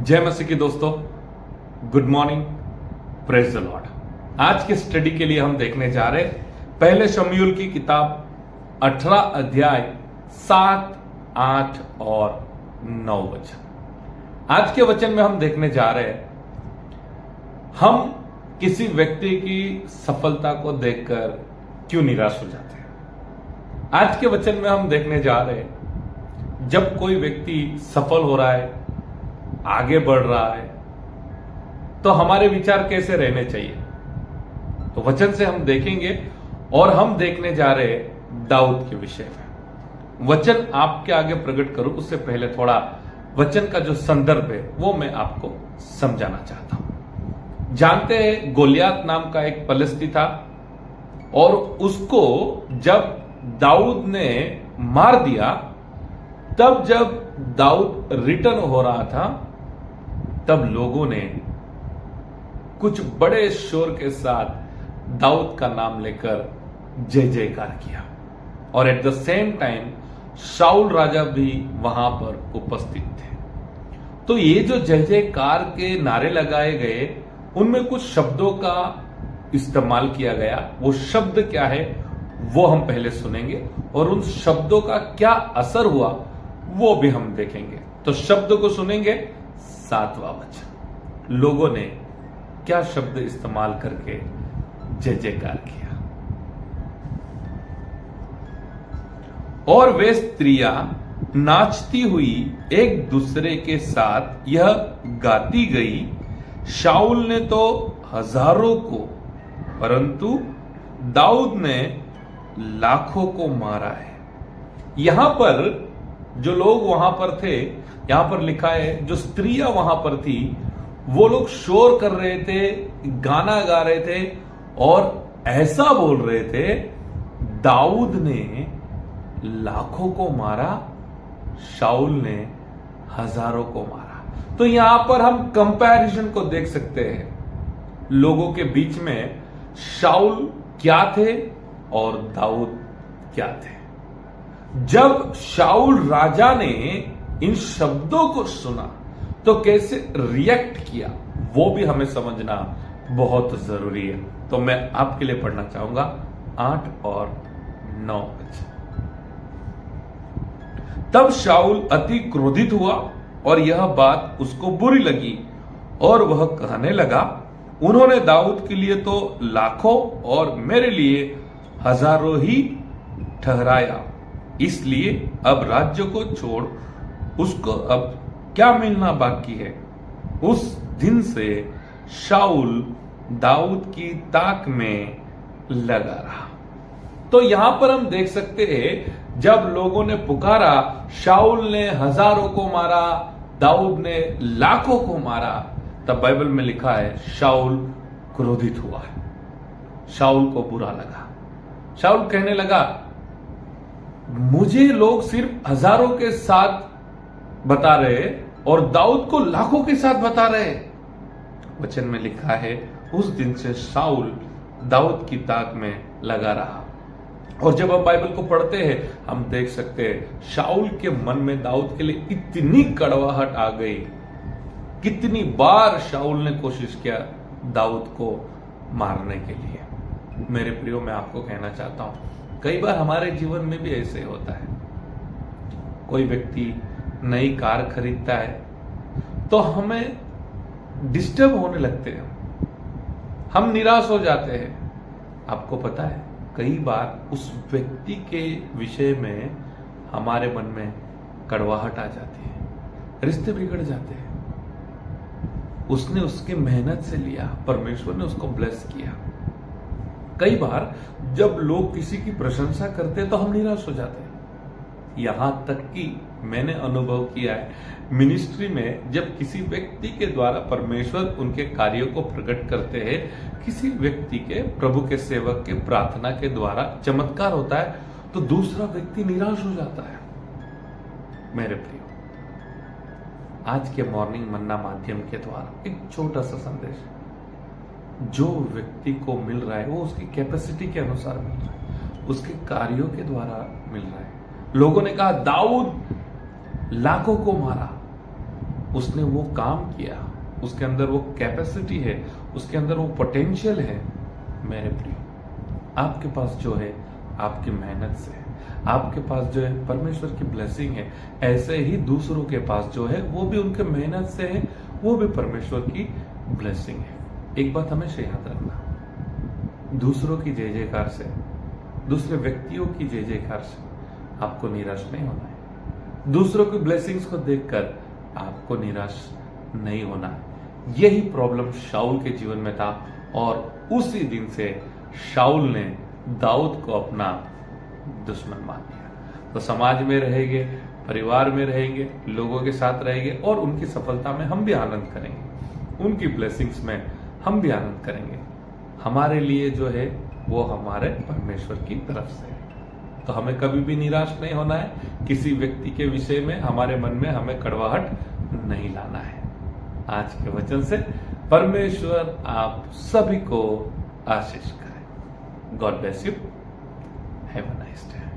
जय मसीह की दोस्तों, good morning, praise the Lord. आज के स्टडी के लिए हम देखने जा रहे पहले शमूएल की किताब 18 अध्याय 7, 8 और 9 वचन। आज के वचन में हम देखने जा रहे हैं, हम किसी व्यक्ति की सफलता को देखकर क्यों निराश हो जाते हैं। आज के वचन में हम देखने जा रहे हैं, जब कोई व्यक्ति सफल हो रहा है, आगे बढ़ रहा है, तो हमारे विचार कैसे रहने चाहिए। तो वचन से हम देखेंगे और हम देखने जा रहे हैं दाऊद के विषय में। वचन आपके आगे प्रकट करूं उससे पहले थोड़ा वचन का जो संदर्भ है वो मैं आपको समझाना चाहता हूं। जानते हैं, गोलियात नाम का एक पलिश्ती था और उसको जब दाऊद ने मार दिया, तब जब दाऊद रिटर्न हो रहा था, तब लोगों ने कुछ बड़े शोर के साथ दाऊद का नाम लेकर जय जयकार किया और एट द सेम टाइम शाऊल राजा भी वहां पर उपस्थित थे। तो ये जो जय जयकार के नारे लगाए गए, उनमें कुछ शब्दों का इस्तेमाल किया गया। वो शब्द क्या है वो हम पहले सुनेंगे और उन शब्दों का क्या असर हुआ वो भी हम देखेंगे। तो शब्द को सुनेंगे। 7वां वचन, लोगों ने क्या शब्द इस्तेमाल करके जय जयकार किया। और वे स्त्रियां नाचती हुई एक दूसरे के साथ यह गाती गई, शाऊल ने तो हजारों को, परंतु दाऊद ने लाखों को मारा है। यहां पर जो लोग वहां पर थे, यहां पर लिखा है जो स्त्रियां वहां पर थी, वो लोग शोर कर रहे थे, गाना गा रहे थे और ऐसा बोल रहे थे, दाऊद ने लाखों को मारा, शाऊल ने हजारों को मारा। तो यहां पर हम कंपैरिजन को देख सकते हैं लोगों के बीच में। शाऊल क्या थे और दाऊद क्या थे। जब शाऊल राजा ने इन शब्दों को सुना तो कैसे रिएक्ट किया वो भी हमें समझना बहुत जरूरी है। तो मैं आपके लिए पढ़ना चाहूंगा 8 और 9 वचन। तब शाऊल अति क्रोधित हुआ और यह बात उसको बुरी लगी और वह कहने लगा, उन्होंने दाऊद के लिए तो लाखों और मेरे लिए हजारों ही ठहराया, इसलिए अब राज्य को छोड़ उसको अब क्या मिलना बाकी है। उस दिन से शाऊल दाऊद की ताक में लगा रहा। तो यहां पर हम देख सकते हैं, जब लोगों ने पुकारा, शाऊल ने हजारों को मारा, दाऊद ने लाखों को मारा, तब बाइबल में लिखा है शाऊल क्रोधित हुआ है। शाऊल को बुरा लगा। शाऊल कहने लगा, मुझे लोग सिर्फ हजारों के साथ बता रहे और दाऊद को लाखों के साथ बता रहे। वचन में लिखा है, उस दिन से शाऊल दाऊद की ताक में लगा रहा। और जब हम बाइबल को पढ़ते हैं, हम देख सकते हैं शाऊल के मन में दाऊद के लिए इतनी कड़वाहट आ गई। कितनी बार शाऊल ने कोशिश किया दाऊद को मारने के लिए। मेरे प्रियो, मैं आपको कहना चाहता हूं, कई बार हमारे जीवन में भी ऐसे होता है। कोई व्यक्ति नई कार खरीदता है तो हमें डिस्टर्ब होने लगते हैं, हम निराश हो जाते हैं। आपको पता है, कई बार उस व्यक्ति के विषय में हमारे मन में कड़वाहट आ जाती है, रिश्ते बिगड़ जाते हैं। उसने उसकी मेहनत से लिया, परमेश्वर ने उसको ब्लेस किया। कई बार जब लोग किसी की प्रशंसा करते हैं तो हम निराश हो जाते हैं। यहां तक कि मैंने अनुभव किया है मिनिस्ट्री में, जब किसी व्यक्ति के द्वारा परमेश्वर उनके कार्यों को प्रकट करते हैं, किसी व्यक्ति के, प्रभु के सेवक के प्रार्थना के द्वारा चमत्कार होता है, तो दूसरा व्यक्ति निराश हो जाता है। मेरे प्रियो, आज के मॉर्निंग मन्ना माध्यम के द्वारा एक छोटा सा संदेश, जो व्यक्ति को मिल रहा है वो उसकी कैपेसिटी के अनुसार मिल रहा है, उसके कार्यों के द्वारा मिल रहा है। लोगों ने कहा दाऊद लाखों को मारा, उसने वो काम किया, उसके अंदर वो कैपेसिटी है, उसके अंदर वो पोटेंशियल है। मेरे प्रिय, आपके पास जो है आपकी मेहनत से है, आपके पास जो है परमेश्वर की ब्लेसिंग है। ऐसे ही दूसरों के पास जो है वो भी उनके मेहनत से है, वो भी परमेश्वर की ब्लेसिंग है। एक बात हमेशा याद रखना, दूसरों की जय जयकार से, दूसरे व्यक्तियों की जय जयकार से आपको निराश नहीं होना है। दूसरों की ब्लेसिंग्स को देखकर आपको निराश नहीं होना है। यही प्रॉब्लम शाऊल के जीवन में था और उसी दिन से शाऊल ने दाऊद को अपना दुश्मन मान लिया। तो समाज में रहेंगे, परिवार में रहेंगे, लोगों के साथ रहेंगे और उनकी सफलता में हम भी आनंद करेंगे, उनकी ब्लेसिंग्स में हम भी आनंद करेंगे। हमारे लिए जो है वो हमारे परमेश्वर की तरफ से है। तो हमें कभी भी निराश नहीं होना है। किसी व्यक्ति के विषय में हमारे मन में हमें कड़वाहट नहीं लाना है। आज के वचन से परमेश्वर आप सभी को आशीष करें। God bless you. Have a nice day.